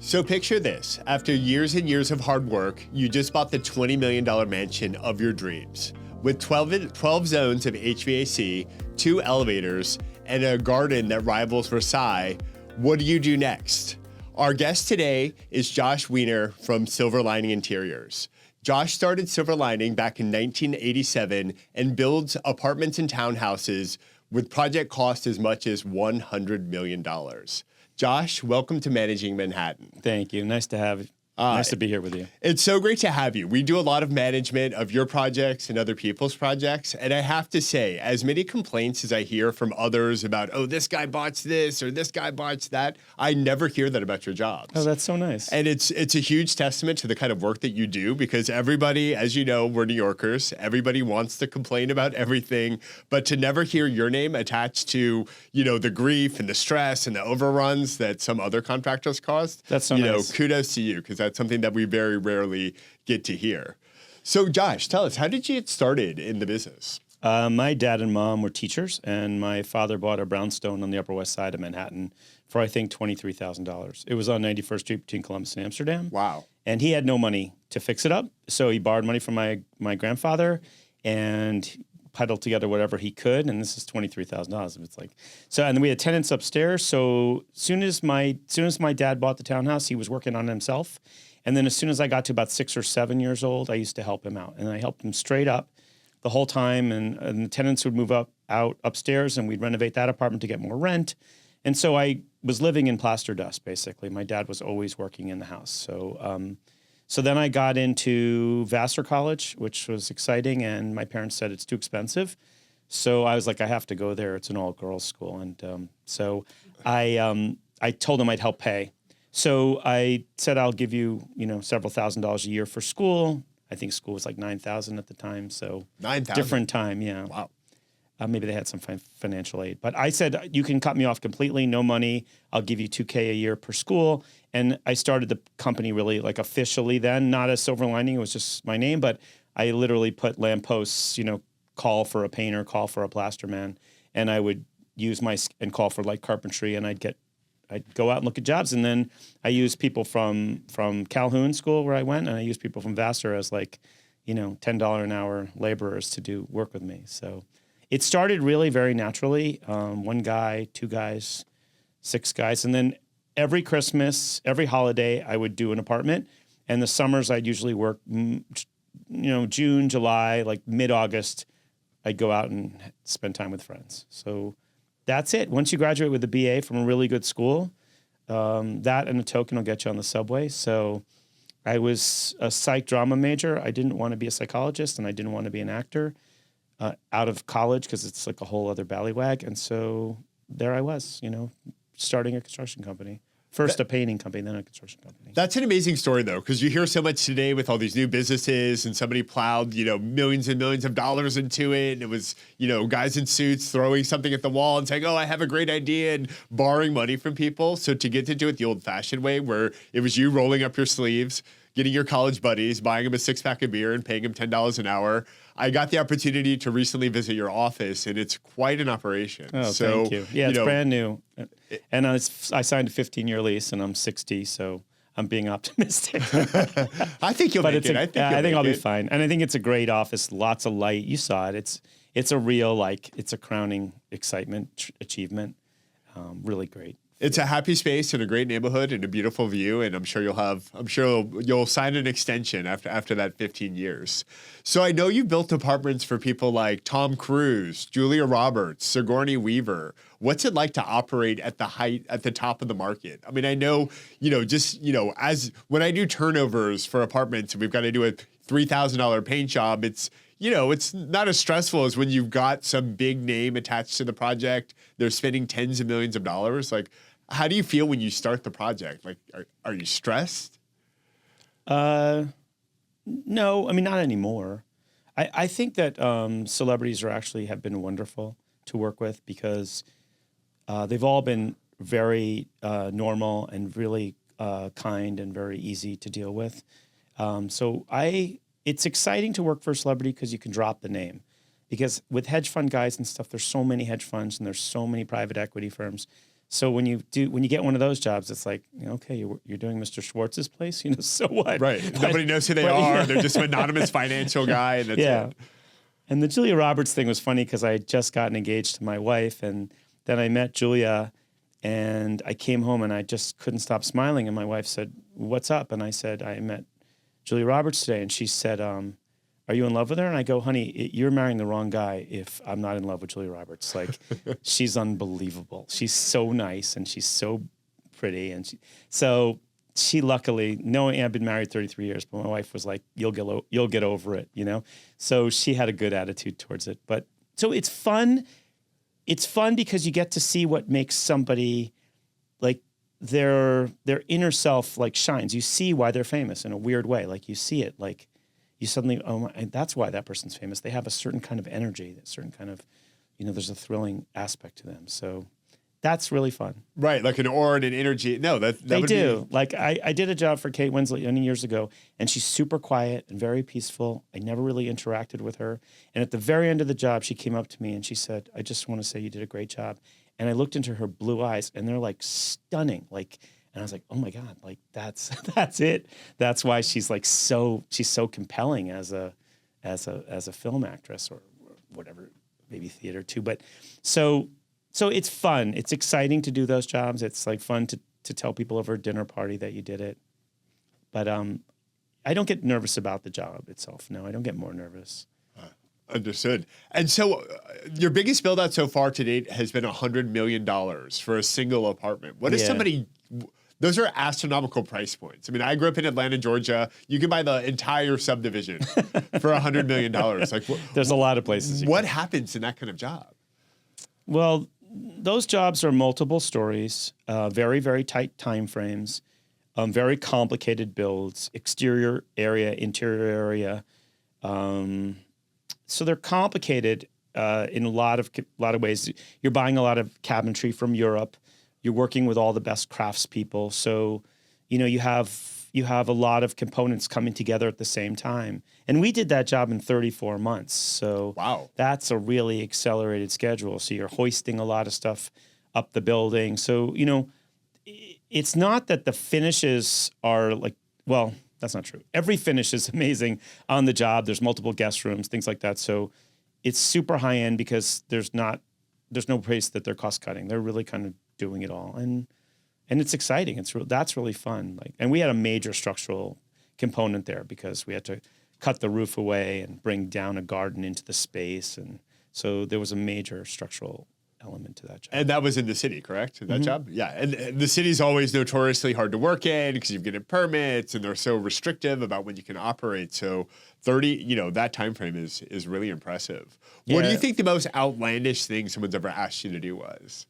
So picture this. After years and years of hard work, you just bought the $20 million mansion of your dreams. With 12 zones of HVAC, 2 elevators, and a garden that rivals Versailles, what do you do next? Our guest today is Josh Wiener from Silver Lining Interiors. Josh started Silver Lining back in 1987 and builds apartments and townhouses with project cost as much as $100 million. Josh, welcome to Managing Manhattan. Thank you. Nice to be here with you. It's so great to have you. We do a lot of management of your projects and other people's projects. And I have to say, as many complaints as I hear from others about, oh, this guy botched this or this guy botched that, I never hear that about your jobs. Oh, that's so nice. And it's a huge testament to the kind of work that you do, because everybody, as you know, we're New Yorkers. Everybody wants to complain about everything, but to never hear your name attached to, the grief and the stress and the overruns that some other contractors caused. That's so nice. Kudos to you, because that's something that we very rarely get to hear. So Josh, tell us, how did you get started in the business? My dad and mom were teachers, and my father bought a brownstone on the Upper West Side of Manhattan for, I think, $23,000. It was on 91st Street between Columbus and Amsterdam. Wow. And he had no money to fix it up, so he borrowed money from my grandfather and puddled together whatever he could, and this is $23,000. It's like, so, and we had tenants upstairs. So soon as my dad bought the townhouse, he was working on it himself. And then as soon as I got to about 6 or 7 years old, I used to help him out, and I helped him straight up the whole time. And the tenants would move out upstairs, and we'd renovate that apartment to get more rent. And so I was living in plaster dust, basically. My dad was always working in the house. So then I got into Vassar College, which was exciting, and my parents said it's too expensive. So I was like, I have to go there. It's an all-girls school. And so I told them I'd help pay. So I said, I'll give you, several $1,000s a year for school. I think school was like $9,000 at the time. So $9,000? Different time, yeah. Wow. Maybe they had some financial aid. But I said, you can cut me off completely, no money. I'll give you $2,000 a year per school. And I started the company really like officially then, not as Silver Lining. It was just my name, but I literally put lampposts, call for a painter, call for a plasterman. And I would use and call for like carpentry, and I'd go out and look at jobs. And then I used people from Calhoun School where I went, and I used people from Vassar as like, $10 an hour laborers to do work with me. So it started really very naturally. 1 guy, 2 guys, 6 guys. And then every Christmas, every holiday, I would do an apartment. And the summers, I'd usually work, June, July, like mid-August, I'd go out and spend time with friends. So that's it. Once you graduate with a BA from a really good school, that and a token will get you on the subway. So I was a psych drama major. I didn't want to be a psychologist, and I didn't want to be an actor out of college, because it's like a whole other ballywag. And so there I was, starting a construction company. First a painting company, then a construction company. That's an amazing story, though, because you hear so much today with all these new businesses, and somebody plowed, millions and millions of dollars into it. And it was, guys in suits throwing something at the wall and saying, oh, I have a great idea, and borrowing money from people. So to get to do it the old-fashioned way, where it was you rolling up your sleeves, getting your college buddies, buying them a 6-pack of beer and paying them $10 an hour. I got the opportunity to recently visit your office, and it's quite an operation. Oh, thank you. Yeah, it's brand new. And I signed a 15-year lease, and I'm 60, so I'm being optimistic. I think you'll make it. I think I'll be fine. And I think it's a great office, lots of light. You saw it. It's a real, it's a crowning excitement, achievement. Really great. It's a happy space in a great neighborhood and a beautiful view, and I'm sure you'll sign an extension after that 15 years. So I know you built apartments for people like Tom Cruise, Julia Roberts, Sigourney Weaver. What's it like to operate at the top of the market? I mean, I know, as when I do turnovers for apartments and we've got to do a $3,000 paint job, it's not as stressful as when you've got some big name attached to the project. They're spending tens of millions of dollars. Like, how do you feel when you start the project? Like, are you stressed? No, I mean, not anymore. I think that celebrities have been wonderful to work with, because they've all been very normal and really kind and very easy to deal with. It's exciting to work for a celebrity because you can drop the name. Because with hedge fund guys and stuff, there's so many hedge funds and there's so many private equity firms. So when you get one of those jobs, it's like, okay, you're doing Mr. Schwartz's place, so what? Right. Nobody knows who they are. Yeah. They're just an anonymous financial guy, and that's it. And the Julia Roberts thing was funny because I had just gotten engaged to my wife, and then I met Julia, and I came home and I just couldn't stop smiling. And my wife said, "What's up?" And I said, "I met Julia Roberts today." And she said, "Are you in love with her?" And I go, "Honey, you're marrying the wrong guy if I'm not in love with Julia Roberts. Like, she's unbelievable. She's so nice and she's so pretty." And she luckily, knowing I've been married 33 years, but my wife was like, you'll get over it, So she had a good attitude towards it. But so it's fun. It's fun because you get to see what makes somebody, like, their inner self, like, shines. You see why they're famous in a weird way. Like, you see it, like, you suddenly, that's why that person's famous. They have a certain kind of energy, a certain kind of, there's a thrilling aspect to them. So that's really fun. Right, like an aura and an energy. No, that they would do. be... Like I did a job for Kate Winslet many years ago, and she's super quiet and very peaceful. I never really interacted with her. And at the very end of the job, she came up to me and she said, "I just want to say you did a great job." And I looked into her blue eyes, and they're like stunning. Like, and I was like, "Oh my God, like that's it. That's why she's so compelling as a film actress or whatever, maybe theater too." But so it's fun. It's exciting to do those jobs. It's like fun to tell people over a dinner party that you did it. But I don't get nervous about the job itself. No, I don't get more nervous. Understood. And so your biggest build out so far to date has been $100 million for a single apartment. What is somebody... Those are astronomical price points. I mean, I grew up in Atlanta, Georgia. You can buy the entire subdivision for $100 million. Like, there's a lot of places. What happens in that kind of job? Well, those jobs are multiple stories, very, very tight time frames, very complicated builds, exterior area, interior area. So they're complicated in a lot of ways. You're buying a lot of cabinetry from Europe. You're working with all the best craftspeople. So, you have a lot of components coming together at the same time. And we did that job in 34 months. So wow, that's a really accelerated schedule. So you're hoisting a lot of stuff up the building. So, it's not that the finishes are like, well, that's not true. Every finish is amazing on the job. There's multiple guest rooms, things like that. So it's super high end because there's no place that they're cost cutting. They're really kind of doing it all, and it's exciting. That's really fun. And we had a major structural component there because we had to cut the roof away and bring down a garden into the space, and so there was a major structural element to that job. And that was in the city, correct? That job, yeah. And the city's always notoriously hard to work in because you've getting permits, and they're so restrictive about when you can operate. So 30, that time frame is really impressive. Yeah. What do you think the most outlandish thing someone's ever asked you to do was?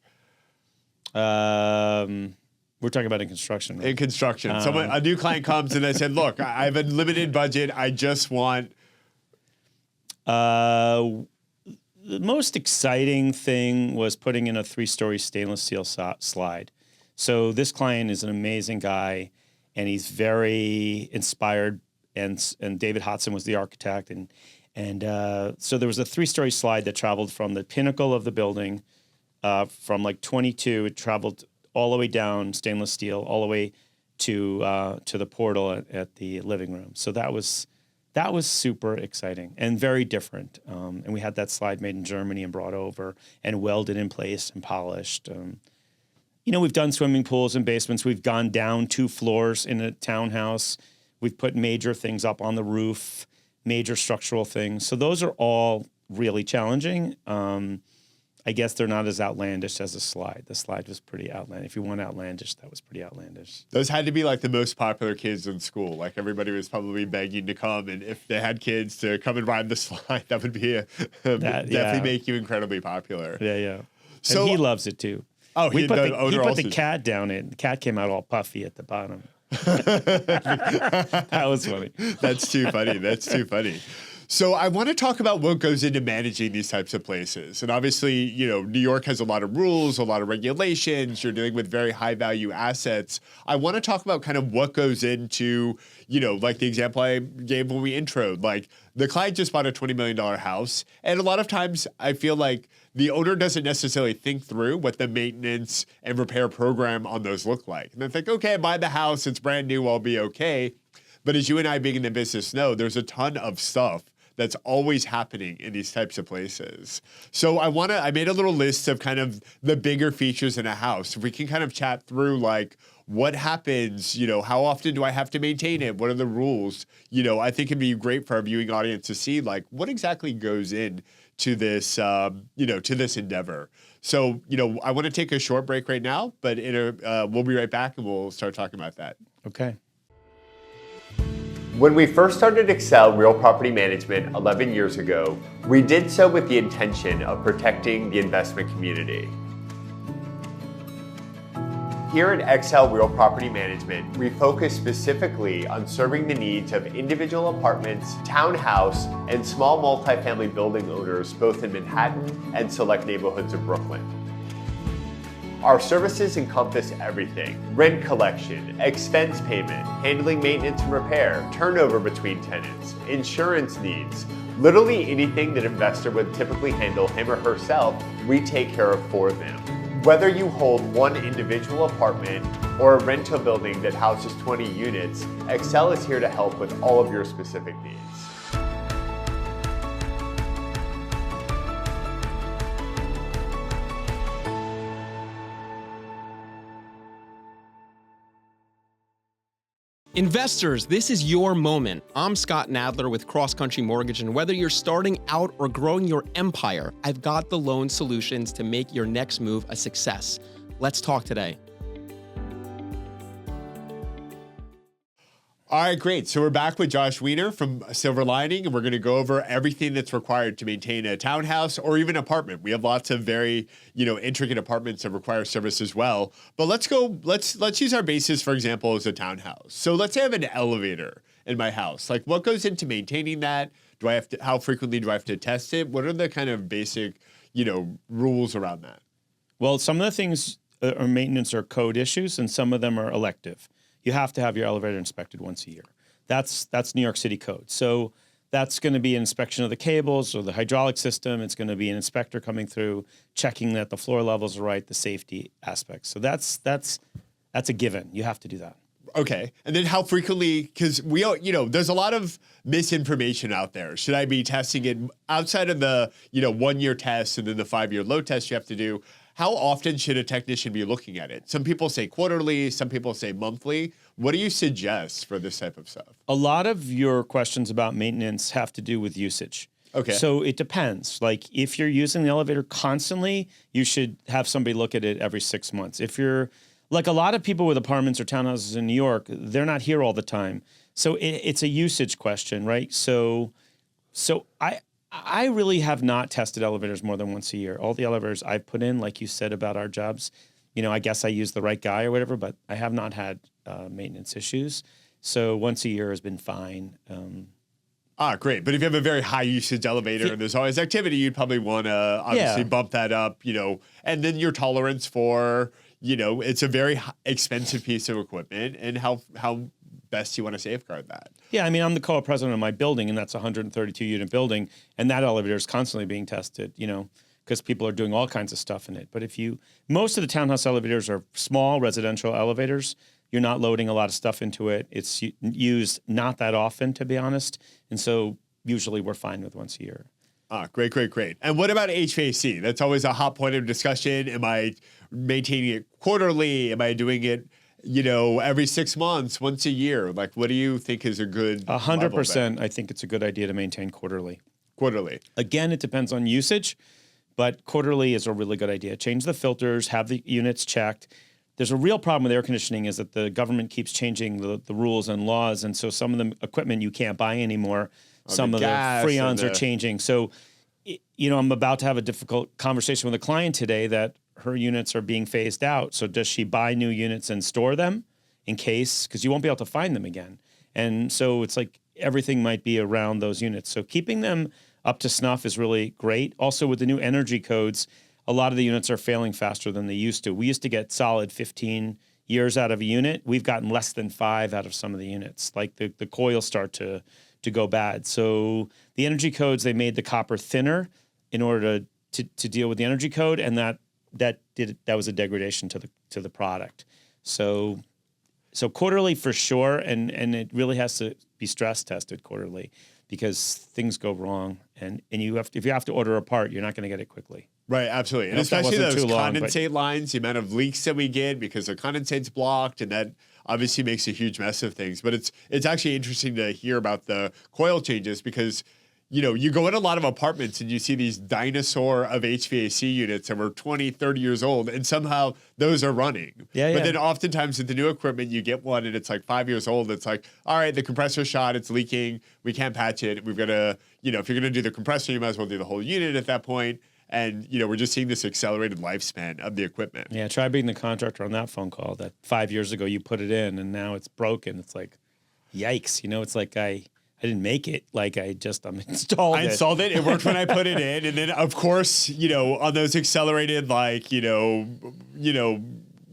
We're talking about in construction. Right? In construction. A new client comes and they said, "Look, I have a limited budget. I just want..." The most exciting thing was putting in a 3-story stainless steel slide. So this client is an amazing guy, and he's very inspired. And David Hodson was the architect, and so there was a 3-story slide that traveled from the pinnacle of the building. From like 22, it traveled all the way down, stainless steel, all the way to the portal at the living room. So that was super exciting and very different. And we had that slide made in Germany and brought over and welded in place and polished. We've done swimming pools and basements. We've gone down 2 floors in a townhouse. We've put major things up on the roof, major structural things. So those are all really challenging. I guess they're not as outlandish as a slide. The slide was pretty outlandish. If you want outlandish, that was pretty outlandish. Those had to be like the most popular kids in school. Like everybody was probably begging to come, and if they had kids to come and ride the slide, that would be definitely make you incredibly popular. Yeah. So and he loves it too. Oh, he put the cat down in. The cat came out all puffy at the bottom. That was funny. That's too funny. So I want to talk about what goes into managing these types of places. And obviously, New York has a lot of rules, a lot of regulations. You're dealing with very high value assets. I want to talk about kind of what goes into, like the example I gave when we introed, like the client just bought a $20 million house. And a lot of times I feel like the owner doesn't necessarily think through what the maintenance and repair program on those look like. And they think, okay, I buy the house, it's brand new, I'll be okay. But as you and I being in the business know, there's a ton of stuff that's always happening in these types of places. So I made a little list of kind of the bigger features in a house. If we can kind of chat through like what happens, how often do I have to maintain it? What are the rules? I think it'd be great for our viewing audience to see like what exactly goes in to this, to this endeavor. So, I want to take a short break right now, but we'll be right back and we'll start talking about that. Okay. When we first started Excel Real Property Management 11 years ago, we did so with the intention of protecting the investment community. Here at Excel Real Property Management, we focus specifically on serving the needs of individual apartments, townhouse, and small multifamily building owners both in Manhattan and select neighborhoods of Brooklyn. Our services encompass everything: rent collection, expense payment, handling maintenance and repair, turnover between tenants, insurance needs. Literally anything that an investor would typically handle him or herself, we take care of for them. Whether you hold one individual apartment or a rental building that houses 20 units, Excel is here to help with all of your specific needs. Investors, this is your moment. I'm Scott Nadler with Cross Country Mortgage, and whether you're starting out or growing your empire, I've got the loan solutions to make your next move a success. Let's talk today. All right, great. So we're back with Josh Wiener from Silver Lining, and we're going to go over everything that's required to maintain a townhouse or even apartment. We have lots of very, intricate apartments that require service as well. But let's use our basis, for example, as a townhouse. So let's say I have an elevator in my house. Like, what goes into maintaining that? How frequently do I have to test it? What are the kind of basic, rules around that? Well, some of the things are maintenance or code issues, and some of them are elective. You have to have your elevator inspected once a year. That's New York City code. So that's going to be an inspection of the cables or the hydraulic system. It's going to be an inspector coming through, checking that the floor levels are right, the safety aspects. So that's a given. You have to do that. Okay. And then how frequently, because there's a lot of misinformation out there. Should I be testing it outside of the, 1 year test and then the 5-year load test you have to do? How often should a technician be looking at it? Some people say quarterly, some people say monthly. What do you suggest for this type of stuff? A lot of your questions about maintenance have to do with usage. Okay. So it depends. Like if you're using the elevator constantly, you should have somebody look at it every 6 months. If you're like a lot of people with apartments or townhouses in New York, they're not here all the time. So it's a usage question, right? So I really have not tested elevators more than once a year. All the elevators I've put in, like you said about our jobs, I guess I use the right guy or whatever, but I have not had maintenance issues. So once a year has been fine. Great. But if you have a very high usage elevator and there's always activity, you'd probably want to obviously bump that up, and then your tolerance for, it's a very expensive piece of equipment, and how best you want to safeguard that. Yeah, I mean, I'm the co-president of my building, and that's a 132-unit building, and that elevator is constantly being tested, because people are doing all kinds of stuff in it. But most of the townhouse elevators are small residential elevators. You're not loading a lot of stuff into it. It's used not that often, to be honest, and so usually we're fine with once a year. Great. And what about HVAC? That's always a hot point of discussion. Am I maintaining it quarterly? Am I doing it every 6 months, once a year? Like, what do you think is a good 100%, I think it's a good idea to maintain quarterly. Quarterly. Again, it depends on usage, but quarterly is a really good idea. Change the filters, have the units checked. There's a real problem with air conditioning is that the government keeps changing the rules and laws, and so some of the equipment you can't buy anymore. Some of the freons are changing. So, I'm about to have a difficult conversation with a client today that her units are being phased out. So does she buy new units and store them in case, because you won't be able to find them again. And so it's like everything might be around those units. So keeping them up to snuff is really great. Also with the new energy codes, a lot of the units are failing faster than they used to. We used to get solid 15 years out of a unit. We've gotten less than 5 out of some of the units. Like the coils start to go bad. So the energy codes, they made the copper thinner in order to deal with the energy code, and that was a degradation to the product. So quarterly for sure, and it really has to be stress tested quarterly because things go wrong, and if you have to order a part, you're not going to get it quickly. Right, absolutely. And I hope that especially wasn't those too long, condensate lines, the amount of leaks that we get because the condensate's blocked, and that obviously makes a huge mess of things. But it's actually interesting to hear about the coil changes because, you go in a lot of apartments and you see these dinosaur of HVAC units that were 20, 30 years old, and somehow those are running. Yeah, but yeah. then oftentimes with the new equipment, you get one and it's like 5 years old. It's like, all right, the compressor shot, it's leaking. We can't patch it. We've got to, if you're going to do the compressor, you might as well do the whole unit at that point. And, we're just seeing this accelerated lifespan of the equipment. Yeah, try being the contractor on that phone call that 5 years ago you put it in and now it's broken. It's like, yikes. It's like I didn't make it. Like I'm installed it. I installed it. It worked when I put it in. And then, of course, on those accelerated,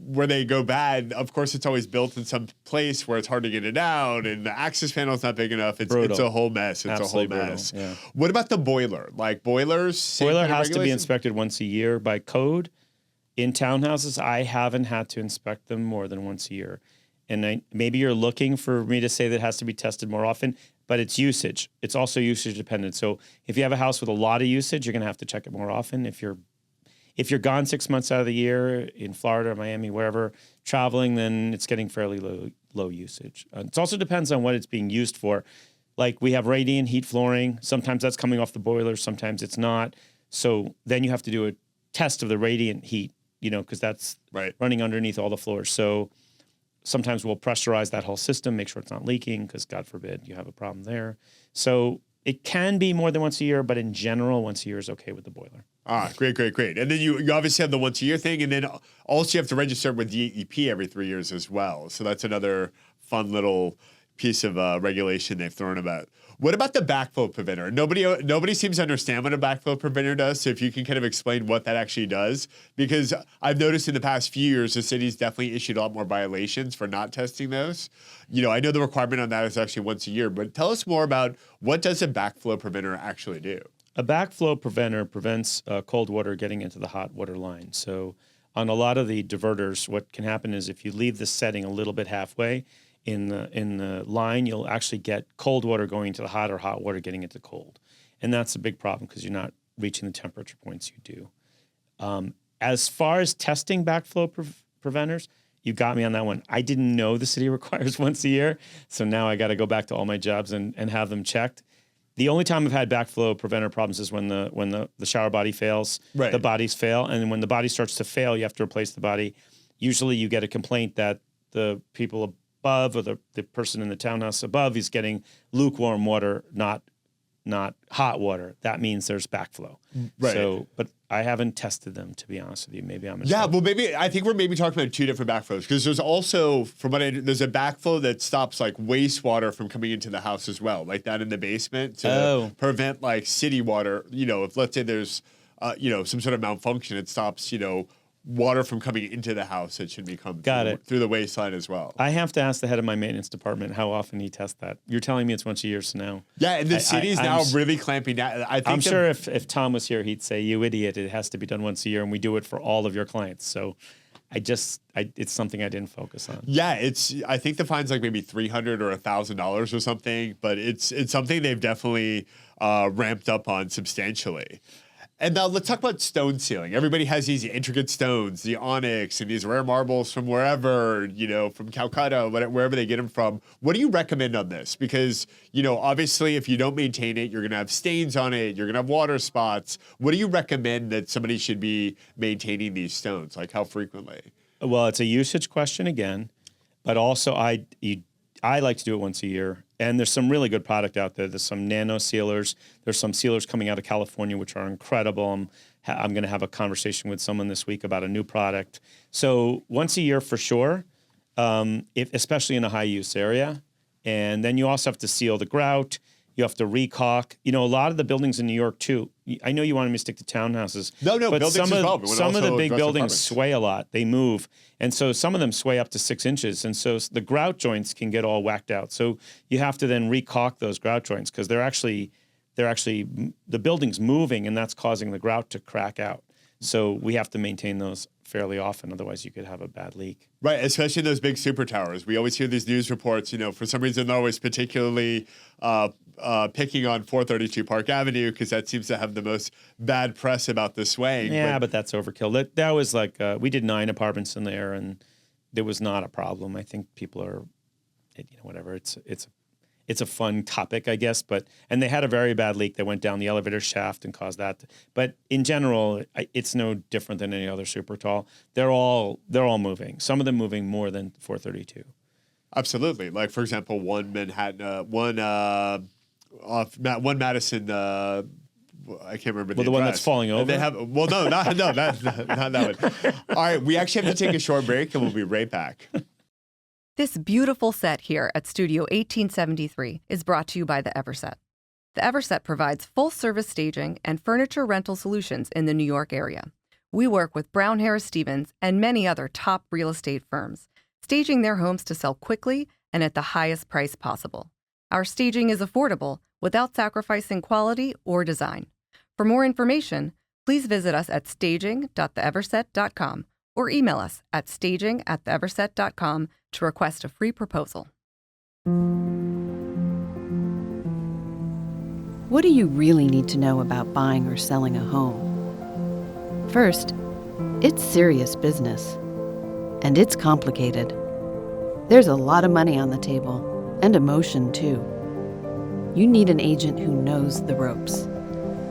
where they go bad, of course, it's always built in some place where it's hard to get it out, and the access panel's not big enough. It's a whole mess. It's Absolutely a whole mess. brutal, yeah. What about the boiler? Like boilers? Same Boiler kind of has to be regulation? inspected once a year by code. In townhouses, I haven't had to inspect them more than once a year. And maybe you're looking for me to say that it has to be tested more often, but it's usage. It's also usage dependent. So if you have a house with a lot of usage, you're going to have to check it more often. If you're gone 6 months out of the year in Florida, Miami, wherever, traveling, then it's getting fairly low usage. It also depends on what it's being used for. Like we have radiant heat flooring. Sometimes that's coming off the boiler. Sometimes it's not. So then you have to do a test of the radiant heat, because that's running underneath all the floors. So sometimes we'll pressurize that whole system, make sure it's not leaking because God forbid you have a problem there. So it can be more than once a year, but in general, once a year is okay with the boiler. Great. And then you obviously have the once a year thing, and then also you have to register with DEP every 3 years as well. So that's another fun little piece of regulation they've thrown about. What about the backflow preventer? Nobody seems to understand what a backflow preventer does. So if you can kind of explain what that actually does, because I've noticed in the past few years, the city's definitely issued a lot more violations for not testing those. I know the requirement on that is actually once a year, but tell us more about what does a backflow preventer actually do? A backflow preventer prevents cold water getting into the hot water line. So on a lot of the diverters, what can happen is if you leave the setting a little bit halfway in the line, you'll actually get cold water going into the hot or hot water getting into cold. And that's a big problem because you're not reaching the temperature points you do. As far as testing backflow preventers, you got me on that one. I didn't know the city requires once a year. So now I got to go back to all my jobs and have them checked. The only time I've had backflow preventer problems is when the shower body fails, the bodies fail. And when the body starts to fail, you have to replace the body. Usually you get a complaint that the people above or the person in the townhouse above is getting lukewarm water, not hot water. That means there's backflow. Right. So, but I haven't tested them, to be honest with you. Maybe I'm I think we're maybe talking about two different backflows because there's also, there's a backflow that stops like wastewater from coming into the house as well, like that in the basement to prevent like city water. If let's say there's some sort of malfunction, it stops water from coming into the house. It should be come through the waste line as well. I have to ask the head of my maintenance department how often he tests that. You're telling me it's once a year, so now. Yeah, and the city's now really clamping down. I'm sure if Tom was here, he'd say, "You idiot! It has to be done once a year, and we do it for all of your clients." So, it's something I didn't focus on. Yeah, I think the fine's like maybe $300 or $1,000 or something, but it's something they've definitely ramped up on substantially. And now let's talk about stone ceiling. Everybody has these intricate stones, the onyx and these rare marbles from wherever, from Calcutta, wherever they get them from. What do you recommend on this? Because, obviously if you don't maintain it, you're going to have stains on it. You're going to have water spots. What do you recommend that somebody should be maintaining these stones? Like how frequently? Well, it's a usage question again, but also I like to do it once a year. And there's some really good product out there. There's some nano sealers. There's some sealers coming out of California, which are incredible. I'm going to have a conversation with someone this week about a new product. So once a year for sure, especially in a high use area. And then you also have to seal the grout. You have to recaulk. A lot of the buildings in New York too. I know you wanted me to stick to townhouses. No, but buildings some as well. Some of the big buildings sway a lot. They move. And so some of them sway up to 6 inches. And so the grout joints can get all whacked out. So you have to then recaulk those grout joints because they're actually they're actually, the building's moving and that's causing the grout to crack out. So we have to maintain those fairly often. Otherwise you could have a bad leak. Right, especially those big super towers. We always hear these news reports, for some reason they're always particularly picking on 432 Park Avenue because that seems to have the most bad press about the swaying. Yeah, but that's overkill. That was like, we did 9 apartments in there and there was not a problem. I think people are, whatever. It's a fun topic, I guess. And they had a very bad leak that went down the elevator shaft and caused that. But in general, it's no different than any other super tall. They're all moving. Some of them moving more than 432. Absolutely. Like for example, one Manhattan, one Madison. I can't remember the one address. that's falling over. They have not that one. All right, we actually have to take a short break, and we'll be right back. This beautiful set here at Studio 1873 is brought to you by the Everset. The Everset provides full-service staging and furniture rental solutions in the New York area. We work with Brown Harris Stevens and many other top real estate firms, staging their homes to sell quickly and at the highest price possible. Our staging is affordable without sacrificing quality or design. For more information, please visit us at staging.theeverset.com or email us at staging@theeverset.com to request a free proposal. What do you really need to know about buying or selling a home? First, it's serious business, and it's complicated. There's a lot of money on the table, and emotion too. You need an agent who knows the ropes.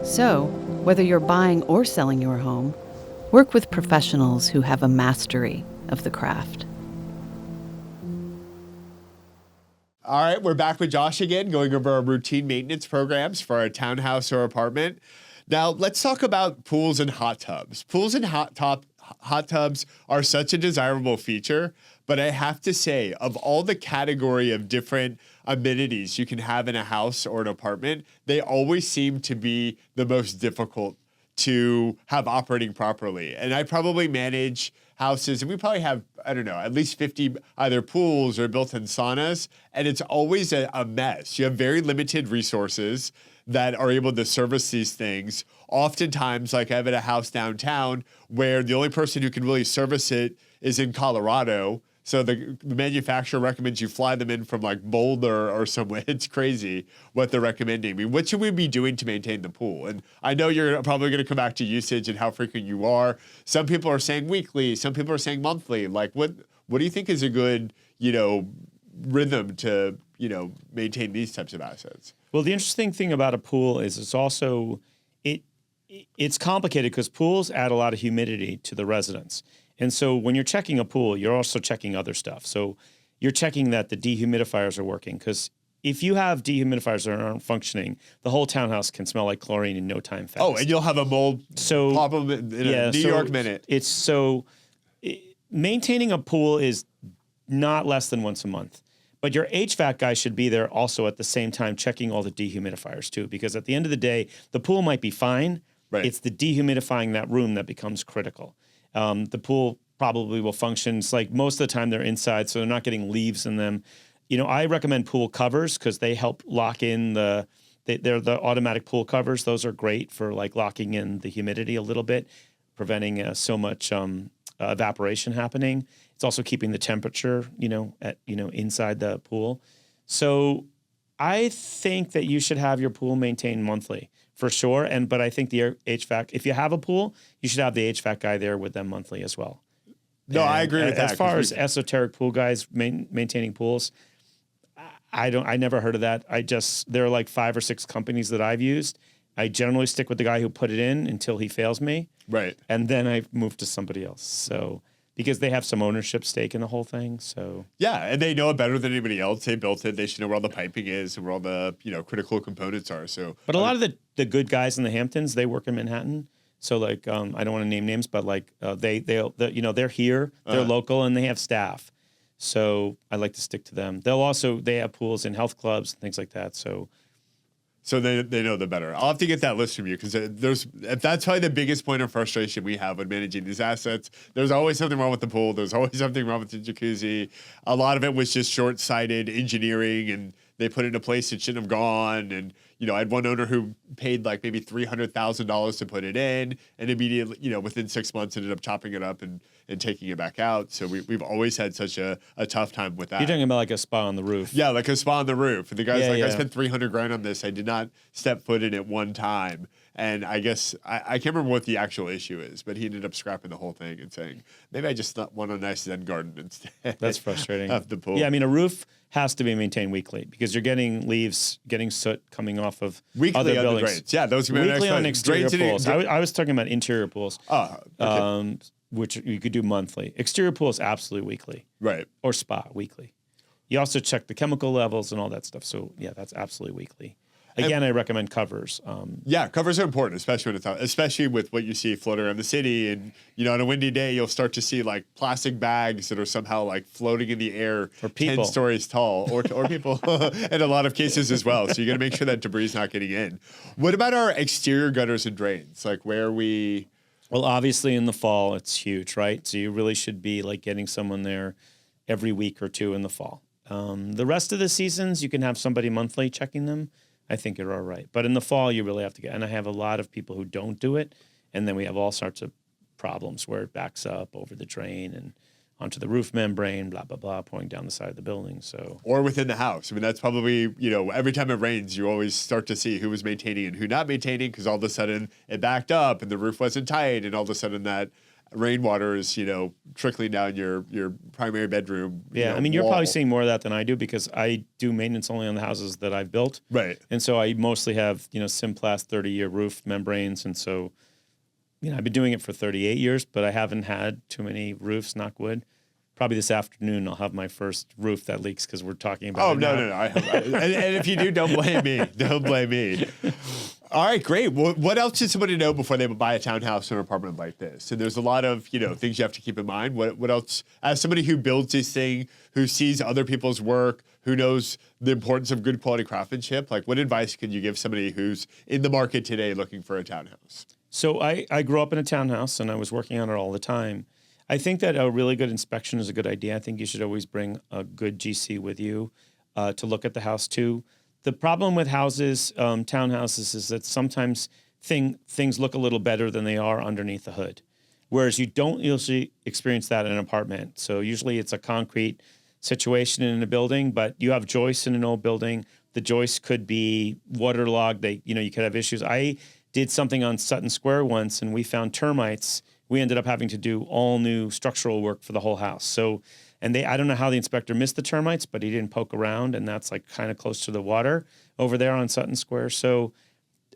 So, whether you're buying or selling your home, work with professionals who have a mastery of the craft. All right, we're back with Josh again, going over our routine maintenance programs for our townhouse or apartment. Now, let's talk about pools and hot tubs. Pools and hot tubs are such a desirable feature, but I have to say, of all the category of different amenities you can have in a house or an apartment, they always seem to be the most difficult to have operating properly. And I probably manage houses, and we probably have, I don't know, at least 50 either pools or built-in saunas, and it's always a mess. You have very limited resources that are able to service these things. Oftentimes, like I have at a house downtown where the only person who can really service it is in Colorado. So the manufacturer recommends you fly them in from like Boulder or somewhere. It's crazy what they're recommending. I mean, what should we be doing to maintain the pool? And I know you're probably going to come back to usage and how frequent you are. Some people are saying weekly. Some people are saying monthly. Like what do you think is a good, rhythm to, maintain these types of assets? Well, the interesting thing about a pool is it's complicated because pools add a lot of humidity to the residence. And so when you're checking a pool, you're also checking other stuff. So you're checking that the dehumidifiers are working, because if you have dehumidifiers that aren't functioning, the whole townhouse can smell like chlorine in no time fast. Oh, and you'll have a mold problem in a New York minute. Maintaining a pool is not less than once a month. But your HVAC guy should be there also at the same time checking all the dehumidifiers too, because at the end of the day, the pool might be fine. Right. It's the dehumidifying that room that becomes critical. The pool probably will function. It's like most of the time they're inside, so they're not getting leaves in them. I recommend pool covers because they help lock in they're the automatic pool covers. Those are great for like locking in the humidity a little bit, preventing so much evaporation happening. It's also keeping the temperature, inside the pool. So I think that you should have your pool maintained monthly for sure. But I think the HVAC, if you have a pool, you should have the HVAC guy there with them monthly as well. No, I agree with that. As far as esoteric pool guys maintaining pools, I never heard of that. There are like 5 or 6 companies that I've used. I generally stick with the guy who put it in until he fails me. Right. And then I move to somebody else. So, because they have some ownership stake in the whole thing. So yeah, and they know it better than anybody else. They built it. They should know where all the piping is and where all the critical components are. So, but a lot of the good guys in the Hamptons, they work in Manhattan. So like I don't want to name names, but like they're here, they're local, and they have staff. So I like to stick to them. They have pools in health clubs and things like that. So they know the better. I'll have to get that list from you, because that's probably the biggest point of frustration we have when managing these assets. There's always something wrong with the pool. There's always something wrong with the jacuzzi. A lot of it was just short-sighted engineering, and they put it in a place it shouldn't have gone. And I had one owner who paid like maybe $300,000 to put it in, and immediately, within 6 months ended up chopping it up and taking it back out. So we've always had such a tough time with that. You're talking about like a spa on the roof. Yeah, like a spa on the roof. And the guy's Yeah, I yeah. spent $300,000 on this. I did not step foot in it one time. And I guess I can't remember what the actual issue is, but he ended up scrapping the whole thing and saying, maybe I just want a nice Zen garden instead. That's frustrating. Of the pool. Yeah, I mean, a roof has to be maintained weekly because you're getting leaves, getting soot coming off of Weekly other on the buildings. drains. Yeah, those are my Weekly next on one. exterior Drains pools. I was talking about interior pools, okay. which you could do monthly. Exterior pools, absolutely weekly. Right. Or spa, weekly. You also check the chemical levels and all that stuff. So, yeah, that's absolutely weekly. Again, I recommend covers. Yeah, covers are important, especially with what you see floating around the city. And, on a windy day, you'll start to see like plastic bags that are somehow like floating in the air Or people. 10 stories tall or people in a lot of cases as well. So you got to make sure that debris is not getting in. What about our exterior gutters and drains? Like where we... Well, obviously in the fall, it's huge, right? So you really should be like getting someone there every week or two in the fall. The rest of the seasons, you can have somebody monthly checking them. I think you're all right. But in the fall, you really have to get, and I have a lot of people who don't do it. And then we have all sorts of problems where it backs up over the drain and onto the roof membrane, blah, blah, blah, pouring down the side of the building. So, or within the house. I mean, that's probably, every time it rains, you always start to see who was maintaining and who not maintaining because all of a sudden it backed up and the roof wasn't tight. And all of a sudden that rainwater is, trickling down your primary bedroom. yeah, I mean, you're wall. probably seeing more of that than I do because I do maintenance only on the houses that I've built. Right. And so I mostly have, Simplast 30-year roof membranes. And so, I've been doing it for 38 years, but I haven't had too many roofs, knock wood. Probably this afternoon I'll have my first roof that leaks because we're talking about Oh, it no, now. no. And if you do, don't blame me. Don't blame me. All right, great. Well, what else should somebody know before they buy a townhouse or an apartment like this? And there's a lot of, things you have to keep in mind. What else, as somebody who builds this thing, who sees other people's work, who knows the importance of good quality craftsmanship, like what advice can you give somebody who's in the market today looking for a townhouse? So I grew up in a townhouse and I was working on it all the time. I think that a really good inspection is a good idea. I think you should always bring a good GC with you to look at the house too. The problem with houses, townhouses, is that sometimes things look a little better than they are underneath the hood, whereas you don't usually experience that in an apartment. So usually it's a concrete situation in a building, but you have joists in an old building. The joists could be waterlogged. You could have issues. I did something on Sutton Square once, and we found termites. We ended up having to do all new structural work for the whole house. So, I don't know how the inspector missed the termites, but he didn't poke around, and that's like kind of close to the water over there on Sutton Square. So,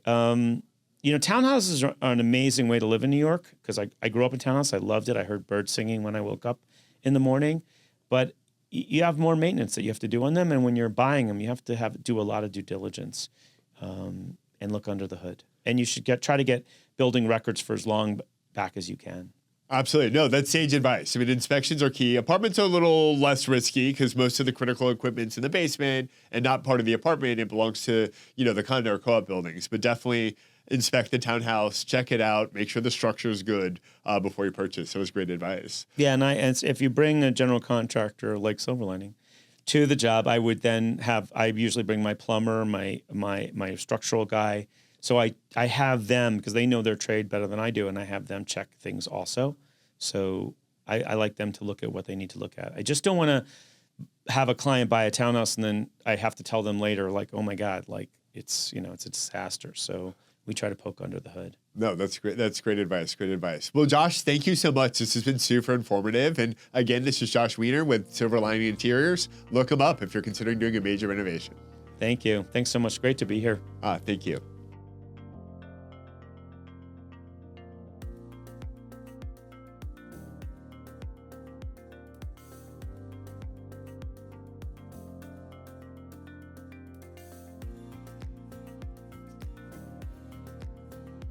townhouses are an amazing way to live in New York because I grew up in townhouse. I loved it. I heard birds singing when I woke up in the morning, but you have more maintenance that you have to do on them. And when you're buying them, you have to do a lot of due diligence and look under the hood. And you should try to get building records for as long back as you can. Absolutely. No, that's sage advice. I mean, inspections are key. Apartments are a little less risky because most of the critical equipment's in the basement and not part of the apartment. It belongs to, the condo or co-op buildings. But definitely inspect the townhouse, check it out, make sure the structure is good before you purchase. So it's great advice. Yeah, and if you bring a general contractor like Silver Lining to the job, I usually bring my plumber, my structural guy. So I have them because they know their trade better than I do, and I have them check things also. So I like them to look at what they need to look at. I just don't want to have a client buy a townhouse and then I have to tell them later, like, oh my God, like it's a disaster. So we try to poke under the hood. No, that's great. That's great advice. Great advice. Well, Josh, thank you so much. This has been super informative. And again, this is Josh Wiener with Silver Lining Interiors. Look them up if you're considering doing a major renovation. Thank you. Thanks so much. Great to be here. Thank you.